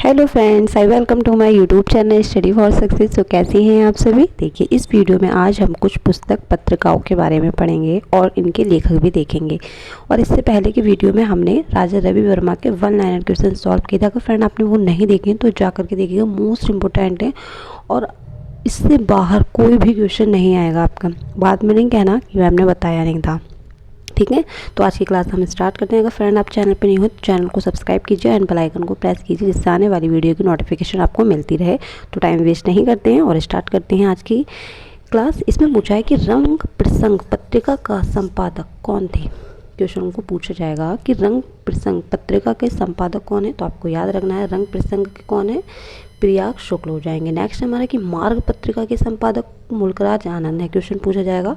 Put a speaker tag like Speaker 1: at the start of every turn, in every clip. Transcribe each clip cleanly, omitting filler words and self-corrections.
Speaker 1: Hello friends, I welcome to my YouTube channel study for success. तो कैसे हैं आप सभी। देखिए, इस वीडियो में आज हम कुछ पुस्तक पत्रिकाओं के बारे में पढ़ेंगे और इनके लेखक भी देखेंगे। और इससे पहले की वीडियो में हमने राजा रवि वर्मा के 1 लाइनर क्वेश्चन सॉल्व किया था। अगर फ्रेंड आपने वो नहीं देखे तो जा करके देखिएगा, मोस्ट इंपॉर्टेंट है और इससे बाहर कोई भी क्वेश्चन नहीं आएगा आपका। बाद में नहीं कहना कि मैम ने बताया नहीं था, ठीक है। तो आज की क्लास हम स्टार्ट करते हैं। अगर फ्रेंड आप चैनल पर नहीं हो तो चैनल को सब्सक्राइब कीजिए एंड बेल आइकन को प्रेस कीजिए, जिससे आने वाली वीडियो की नोटिफिकेशन आपको मिलती रहे। तो टाइम वेस्ट नहीं करते हैं और स्टार्ट करते हैं आज की क्लास। इसमें पूछा है कि रंग प्रसंग पत्रिका का संपादक कौन थे। क्वेश्चन को पूछा जाएगा कि रंग प्रसंग पत्रिका के संपादक कौन है, तो आपको याद रखना है रंग प्रसंग के कौन है, प्रियाग शुक्ल हो जाएंगे। नेक्स्ट हमारा कि मार्ग पत्रिका के संपादक मुल्कराज आनंद है। क्वेश्चन पूछा जाएगा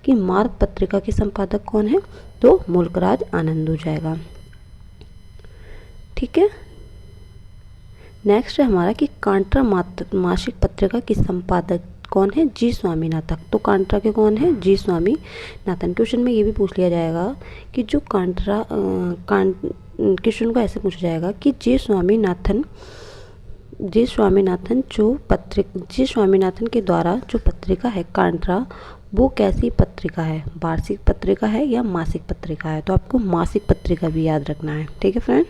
Speaker 1: कि मार्ग पत्रिका के संपादक कौन है, तो मुल्कराज आनंद हो जाएगा, ठीक है। नेक्स्ट है हमारा कि कांट्रा मासिक पत्रिका के संपादक कौन है, जी स्वामीनाथन। तो कांट्रा के कौन है, जी स्वामीनाथन। क्वेश्चन में ये भी पूछ लिया जाएगा कि जो क्वेश्चन को ऐसे पूछा जाएगा कि जी स्वामीनाथन के द्वारा जो पत्रिका है कांट्रा, वो कैसी पत्रिका है, वार्षिक पत्रिका है या मासिक पत्रिका है। तो आपको मासिक पत्रिका भी याद रखना है, ठीक है फ्रेंड।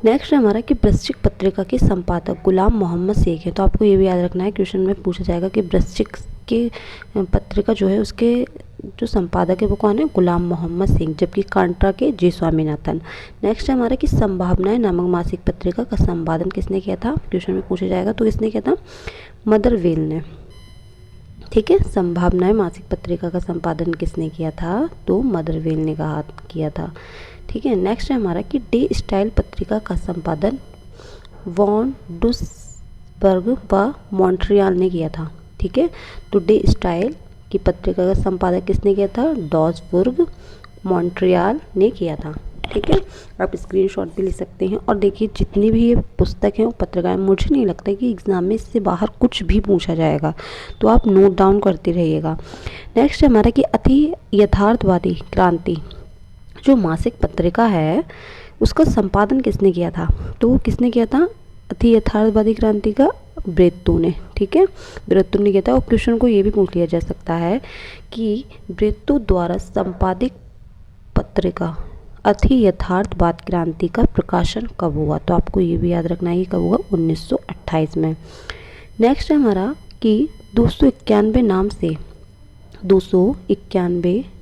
Speaker 1: नेक्स्ट है हमारा कि वृश्चिक पत्रिका के संपादक गुलाम मोहम्मद शेख है। तो आपको ये भी याद रखना है, क्वेश्चन में पूछा जाएगा कि वृश्चिक के पत्रिका जो है उसके जो संपादक है वो कौन है, गुलाम मोहम्मद सिंह, जबकि कांट्रा के जी स्वामीनाथन। नेक्स्ट है हमारा कि संभावनाएं नामक मासिक पत्रिका का संपादन किसने किया था। क्वेश्चन में पूछा जाएगा तो किसने किया था, मदर वेल ने, ठीक है। संभावनाएं मासिक पत्रिका का संपादन किसने किया था, तो मदर वेल ने किया था, ठीक है। नेक्स्ट है हमारा कि डे स्टाइल पत्रिका का संपादन वॉन डुसबर्ग व मॉन्ट्रियल ने किया था, ठीक है। तो डे स्टाइल की पत्रिका का संपादक किसने किया था, डॉसबर्ग मॉन्ट्रियल ने किया था, ठीक है। आप स्क्रीनशॉट भी ले सकते हैं। और देखिए, जितनी भी ये पुस्तक हैं वो पत्रिकाएं, मुझे नहीं लगता कि एग्ज़ाम में इससे बाहर कुछ भी पूछा जाएगा, तो आप नोट डाउन करते रहिएगा। नेक्स्ट हमारा कि अति यथार्थवादी क्रांति जो मासिक पत्रिका है उसका संपादन किसने किया था, तो किसने किया था, अति यथार्थवादी क्रांति का ब्रेत्तू ने, ठीक है, ब्रेत्तू ने किया था। और क्वेश्चन को ये भी पूछ लिया जा सकता है कि ब्रेत्तू द्वारा संपादित पत्रिका अति यथार्थवाद क्रांति का प्रकाशन कब हुआ। तो आपको ये भी याद रखना है कि कब हुआ, 1928 में। नेक्स्ट है हमारा कि 291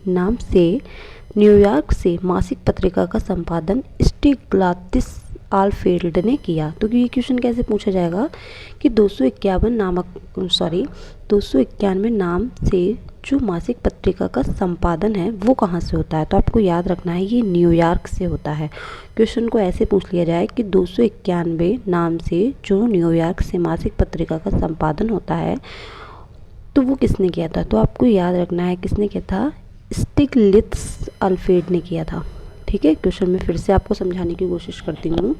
Speaker 1: नाम से न्यूयॉर्क से मासिक पत्रिका का संपादन स्टिग्लातिस आलफील्ड ने किया। तो ये क्वेश्चन कैसे पूछा जाएगा कि 291 नाम से जो मासिक पत्रिका का संपादन है वो कहाँ से होता है। तो आपको याद रखना है ये न्यूयॉर्क से होता है। क्वेश्चन को ऐसे पूछ लिया जाए कि 291 नाम से जो न्यूयॉर्क से मासिक पत्रिका का संपादन होता है तो वो किसने किया था। तो आपको याद रखना है किसने किया था, स्टिग्लित्स आलफील्ड ने किया था, ठीक है। क्वेश्चन में फिर से आपको समझाने की कोशिश करती हूँ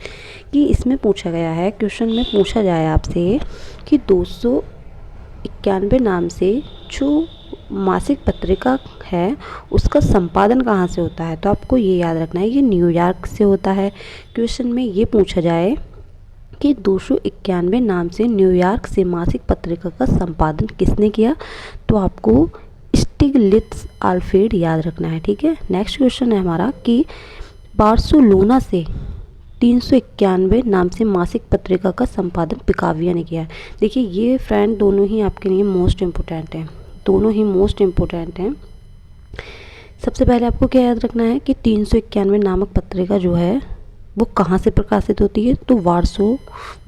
Speaker 1: कि इसमें पूछा गया है, क्वेश्चन में पूछा जाए आपसे कि 291 नाम से जो मासिक पत्रिका है उसका संपादन कहाँ से होता है। तो आपको ये याद रखना है ये न्यूयॉर्क से होता है। क्वेश्चन में ये पूछा जाए कि 291 नाम से न्यूयॉर्क से मासिक पत्रिका का संपादन किसने किया, तो आपको स्टिग्लित्स आलफील्ड याद रखना है, ठीक है। नेक्स्ट क्वेश्चन है हमारा कि बार्सिलोना से 391 नाम से मासिक पत्रिका का संपादन पिकाविया ने किया है। देखिए, ये फ्रेंड दोनों ही आपके लिए मोस्ट इम्पोर्टेंट हैं, दोनों ही मोस्ट इम्पोर्टेंट हैं। सबसे पहले आपको क्या याद रखना है कि 391 नामक पत्रिका जो है वो कहाँ से प्रकाशित होती है, तो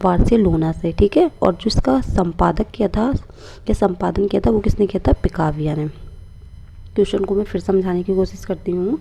Speaker 1: बार्सिलोना से, ठीक है। और जिसका संपादन किया था वो किसने किया था, पिकाविया ने। क्वेश्चन को मैं फिर समझाने की कोशिश करती हूँ।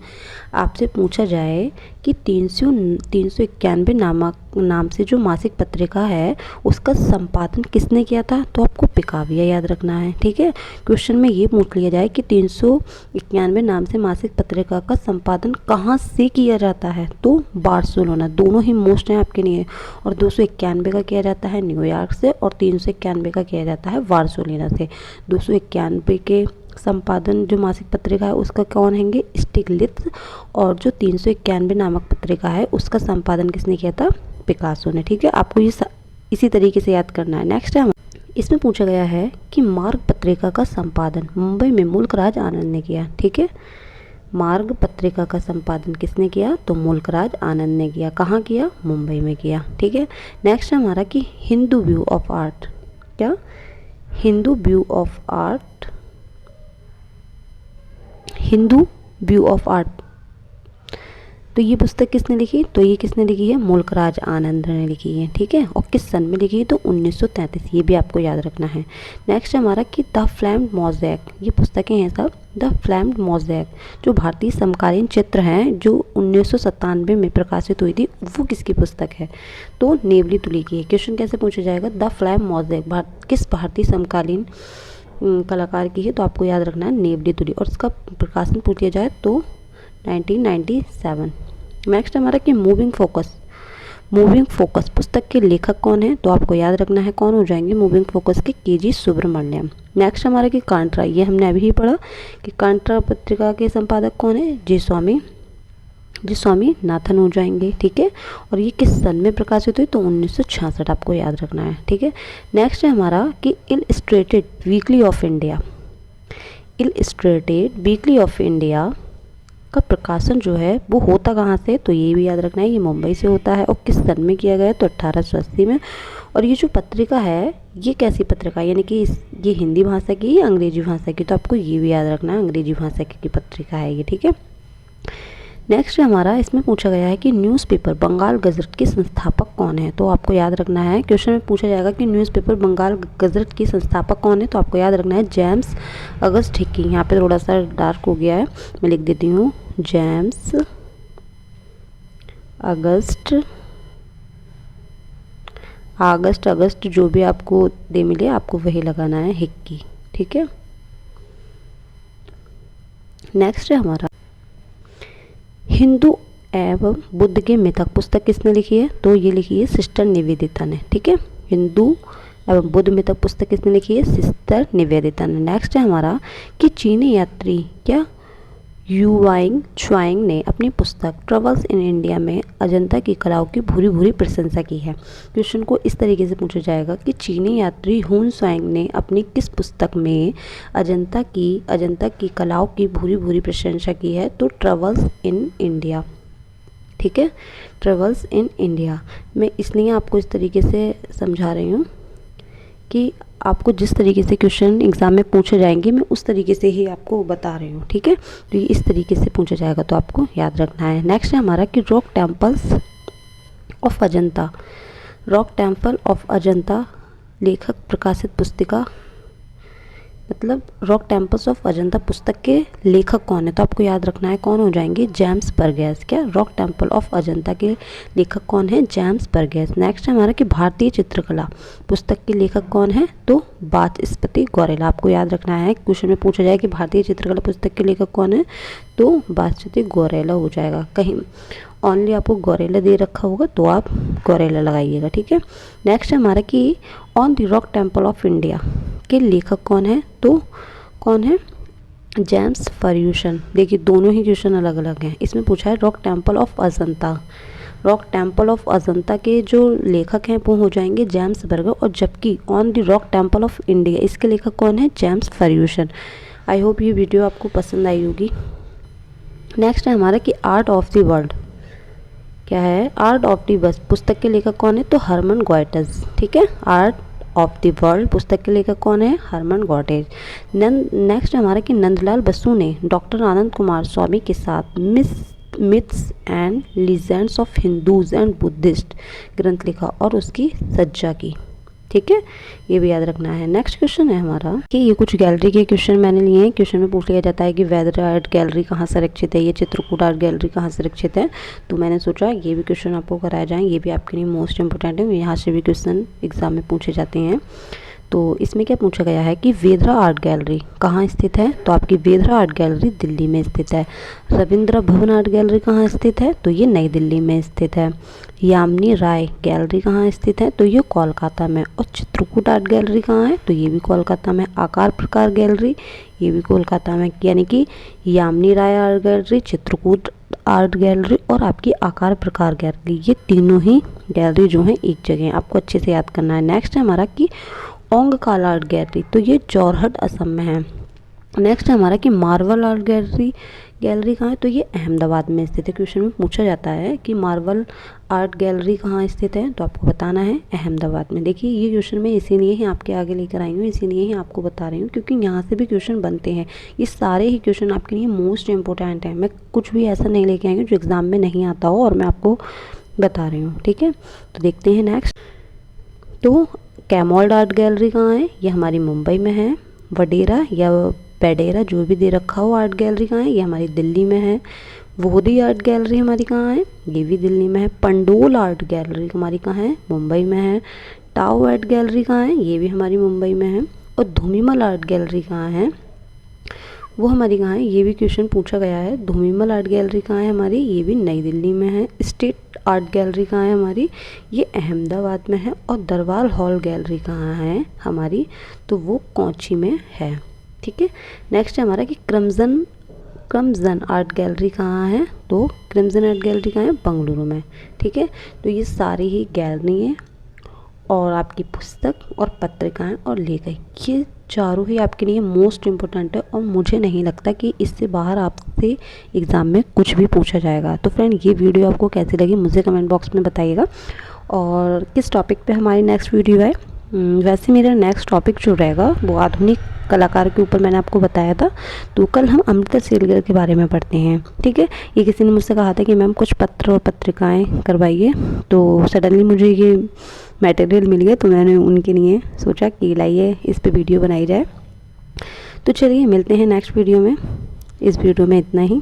Speaker 1: आपसे पूछा जाए कि 391 नाम से जो मासिक पत्रिका है उसका संपादन किसने किया था, तो आपको पिकाविया याद रखना है, ठीक है। क्वेश्चन में ये पूछ लिया जाए कि 391 नाम से मासिक पत्रिका का संपादन कहाँ से किया जाता है, तो बार्सिलोना, दोनों ही मोस्ट हैं आपके लिए। और 291 का किया जाता है न्यूयॉर्क से और 391 का किया जाता है बार्सिलोना से। 291 के संपादन जो मासिक पत्रिका है उसका कौन हैंगे, स्टिग्लित्स, और जो 391 नामक पत्रिका है उसका संपादन किसने किया था, पिकासो ने। ठीक है, आपको ये इसी तरीके से याद करना है। नेक्स्ट है, इसमें पूछा गया है कि मार्ग पत्रिका का संपादन मुंबई में मुल्कराज आनंद ने किया। ठीक है, मार्ग पत्रिका का संपादन किसने किया? तो मुल्कराज आनंद ने किया। कहाँ किया? मुंबई में किया। ठीक है, नेक्स्ट है हमारा कि हिंदू व्यू ऑफ आर्ट, क्या Hindu view of art, Hindu view of art, तो ये पुस्तक किसने लिखी? तो ये किसने लिखी है? मुल्कराज आनंद ने लिखी है। ठीक है, और किस सन में लिखी है? तो 1933, ये भी आपको याद रखना है। नेक्स्ट है हमारा कि द फ्लेम्ड मोज़ेक, ये पुस्तकें हैं सब, द फ्लेम्ड मोज़ेक जो भारतीय समकालीन चित्र हैं जो 1997 में प्रकाशित हुई थी, वो किसकी पुस्तक है? तो नेवली तुली की है। क्वेश्चन कैसे पूछा जाएगा? द फ्लेम्ड मोज़ेक किस भारतीय समकालीन कलाकार की है? तो आपको याद रखना है नेवली तुली, और इसका प्रकाशन पूछ लिया जाए तो 1997। नेक्स्ट हमारा कि मूविंग फोकस, मूविंग फोकस पुस्तक के लेखक कौन है? तो आपको याद रखना है कौन हो जाएंगे? मूविंग फोकस के के.जी. सुब्रमण्यम। नेक्स्ट हमारा कि कांट्रा, ये हमने अभी ही पढ़ा कि कांट्रा पत्रिका के संपादक कौन है? जी स्वामी नाथन हो जाएंगे। ठीक है, और ये किस सन में प्रकाशित हुई? तो 1966, आपको याद रखना है। ठीक है, नेक्स्ट है हमारा कि illustrated weekly off India, illustrated weekly off India का प्रकाशन जो है वो होता कहाँ से? तो ये भी याद रखना है, ये मुंबई से होता है। और किस सन में किया गया? तो 1880 में। और ये जो पत्रिका है ये कैसी पत्रिका, यानी कि ये हिंदी भाषा की या अंग्रेजी भाषा की? तो आपको ये भी याद रखना है, अंग्रेजी भाषा की पत्रिका है ये। ठीक है, नेक्स्ट हमारा इसमें पूछा गया है कि न्यूज़पेपर बंगाल गजट के संस्थापक कौन है? तो आपको याद रखना है, क्वेश्चन में पूछा जाएगा कि न्यूज़पेपर बंगाल गजट के संस्थापक कौन है? तो आपको याद रखना है जेम्स अगस्ट हिक्की। यहाँ पे थोड़ा सा डार्क हो गया है, मैं लिख देती हूँ, जेम्स अगस्ट जो भी आपको दे मिले आपको वही लगाना है, हिक्की। ठीक है, नेक्स्ट है हमारा हिंदू एवं बुद्ध के मिथक पुस्तक किसने लिखी है? तो ये लिखी है सिस्टर निवेदिता ने। ठीक है, हिंदू एवं बुद्ध मिथक पुस्तक किसने लिखी है? सिस्टर निवेदिता ने। नेक्स्ट है हमारा कि चीनी यात्री क्या युवाइंग छुआइंग ने अपनी पुस्तक ट्रेवल्स इन इंडिया में अजंता की कलाओं की भूरी भूरी प्रशंसा की है। क्वेश्चन को इस तरीके से पूछा जाएगा कि चीनी यात्री हुन स्वाइंग ने अपनी किस पुस्तक में अजंता की कलाओं की भूरी भूरी प्रशंसा की है? तो ट्रेवल्स इन इंडिया। ठीक है, ट्रेवल्स इन इंडिया। मैं इसलिए आपको इस तरीके से समझा रही हूँ कि आपको जिस तरीके से क्वेश्चन एग्जाम में पूछे जाएंगे मैं उस तरीके से ही आपको बता रही हूँ। ठीक है, तो ये इस तरीके से पूछा जाएगा तो आपको याद रखना है। नेक्स्ट है हमारा कि rock temples of Ajanta, rock temple of Ajanta लेखक प्रकाशित पुस्तिका, मतलब रॉक टेम्पल्स ऑफ अजंता पुस्तक के लेखक कौन है? तो आपको याद रखना है कौन हो जाएंगे? James Burgess. क्या रॉक टेम्पल ऑफ अजंता के लेखक कौन है? James Burgess. नेक्स्ट है हमारा कि भारतीय चित्रकला पुस्तक के लेखक कौन है? तो वाचस्पति गौरेला। आपको याद रखना है, क्वेश्चन में पूछा जाए कि भारतीय चित्रकला पुस्तक के लेखक कौन है? तो वाचस्पति गौरेला हो जाएगा। कहीं ओनली आपको गौरेला दे रखा होगा तो आप गौरेला लगाइएगा। ठीक है, नेक्स्ट है हमारा कि on the rock temple of India के लेखक कौन है? तो कौन है? James Fergusson. देखिए दोनों ही क्वेश्चन अलग अलग हैं। इसमें पूछा है rock temple of Ajanta, rock temple of Ajanta के जो लेखक हैं वो हो जाएंगे जेम्स बर्गर, और जबकि on the rock temple of India इसके लेखक कौन है? James Fergusson. आई होप ये वीडियो आपको पसंद आई होगी। नेक्स्ट है हमारा कि आर्ट ऑफ द वर्ल्ड, क्या है? आर्ट ऑफ द वर्ल्ड पुस्तक के लेखक कौन है? तो हरमन गोइटर्स। ठीक है, आर्ट ऑफ द वर्ल्ड पुस्तक के लेखक कौन है? हरमन गोइटर्स। नेक्स्ट हमारा कि नंदलाल बसु ने डॉक्टर आनंद कुमार स्वामी के साथ myths and legends of Hindus and Buddhist ग्रंथ लिखा और उसकी सज्जा की। ठीक है, ये भी याद रखना है। नेक्स्ट क्वेश्चन है हमारा कि ये कुछ गैलरी के क्वेश्चन मैंने लिए हैं। क्वेश्चन में पूछ लिया जाता है कि वेदर आर्ट गैलरी कहाँ संरक्षित है, ये चित्रकूट आर्ट गैलरी कहाँ संरक्षित है। तो मैंने सोचा ये भी क्वेश्चन आपको कराया जाए, ये भी आपके लिए मोस्ट इंपॉर्टेंट है, यहाँ से भी क्वेश्चन एग्जाम में पूछे जाते हैं। तो इसमें क्या पूछा गया है कि वेदरा आर्ट गैलरी कहाँ स्थित है? तो आपकी वेदरा आर्ट गैलरी दिल्ली में स्थित है। रविंद्र भवन आर्ट गैलरी कहाँ स्थित है? तो ये नई दिल्ली में स्थित है। यामिनी राय गैलरी कहाँ स्थित है? तो ये कोलकाता में। और चित्रकूट आर्ट गैलरी कहाँ है? तो ये भी कोलकाता में। आकार प्रकार गैलरी ये भी कोलकाता में, यानी कि Yamini Roy art gallery, Chitrakoot art gallery और आपकी आकार प्रकार गैलरी, ये तीनों ही गैलरी जो हैं एक जगह हैं, आपको अच्छे से याद करना है। नेक्स्ट है हमारा कि ओंगकाल आर्ट गैलरी, तो ये जोरहट असम में है। नेक्स्ट है हमारा कि मार्वल आर्ट गैलरी, गैलरी कहाँ है, तो ये अहमदाबाद में स्थित है। क्वेश्चन में पूछा जाता है कि मार्वल आर्ट गैलरी कहाँ स्थित है, तो आपको बताना है अहमदाबाद में। देखिए ये क्वेश्चन मैं इसीलिए ही आपके आगे लेकर आई हूँ, इसीलिए ही आपको बता रही हूँ क्योंकि यहाँ से भी क्वेश्चन बनते हैं। ये सारे ही क्वेश्चन आपके लिए मोस्ट इंपॉर्टेंट हैं। मैं कुछ भी ऐसा नहीं लेके आई हूँ जो एग्ज़ाम में नहीं आता हो और मैं आपको बता रही हूँ, ठीक है। तो देखते हैं नेक्स्ट। तो कैमोल्ड आर्ट गैलरी कहाँ है, ये हमारी मुंबई में है। वडेरा या पेडेरा जो भी दे रखा हो आर्ट गैलरी कहाँ है, ये हमारी दिल्ली में है। वोदी आर्ट गैलरी हमारी कहाँ है, ये भी दिल्ली में है। पंडोल आर्ट गैलरी हमारी कहाँ है, मुंबई में है। टाओ आर्ट गैलरी कहाँ है, ये भी हमारी मुंबई में है। और धूमिमल आर्ट गैलरी कहाँ है, वो हमारी कहाँ है, ये भी क्वेश्चन पूछा गया है। धूमिमल आर्ट गैलरी कहाँ है हमारी, ये भी नई दिल्ली में है। स्टेट आर्ट गैलरी कहाँ है हमारी, ये अहमदाबाद में है। और दरबार हॉल गैलरी कहाँ है हमारी, तो वो कोची में है, ठीक है। नेक्स्ट है हमारा कि क्रम्जन आर्ट गैलरी कहाँ है, तो क्रिम्जन आर्ट गैलरी कहाँ है, बेंगलुरु में, ठीक है। तो ये सारी ही गैलरी हैं और आपकी पुस्तक और पत्रिकाएं और लेखक, ये चारों ही आपके लिए मोस्ट इम्पोर्टेंट है और मुझे नहीं लगता कि इससे बाहर आपसे एग्ज़ाम में कुछ भी पूछा जाएगा। तो फ्रेंड ये वीडियो आपको कैसी लगी मुझे कमेंट बॉक्स में बताइएगा और किस टॉपिक पे हमारी नेक्स्ट वीडियो है। वैसे मेरा नेक्स्ट टॉपिक जो रहेगा वो आधुनिक कलाकार के ऊपर मैंने आपको बताया था, तो कल हम अमृता शेरगिल के बारे में पढ़ते हैं, ठीक है। ये किसी ने मुझसे कहा था कि मैम कुछ पत्र और पत्रिकाएं करवाइए, तो सडनली मुझे ये मटेरियल मिल गया तो मैंने उनके लिए सोचा कि लाइए इस पे वीडियो बनाई जाए। तो चलिए मिलते हैं नेक्स्ट वीडियो में। इस वीडियो में इतना ही,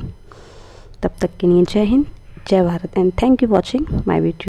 Speaker 1: तब तक के लिए जय हिंद, जय Bharat and thank you watching my video.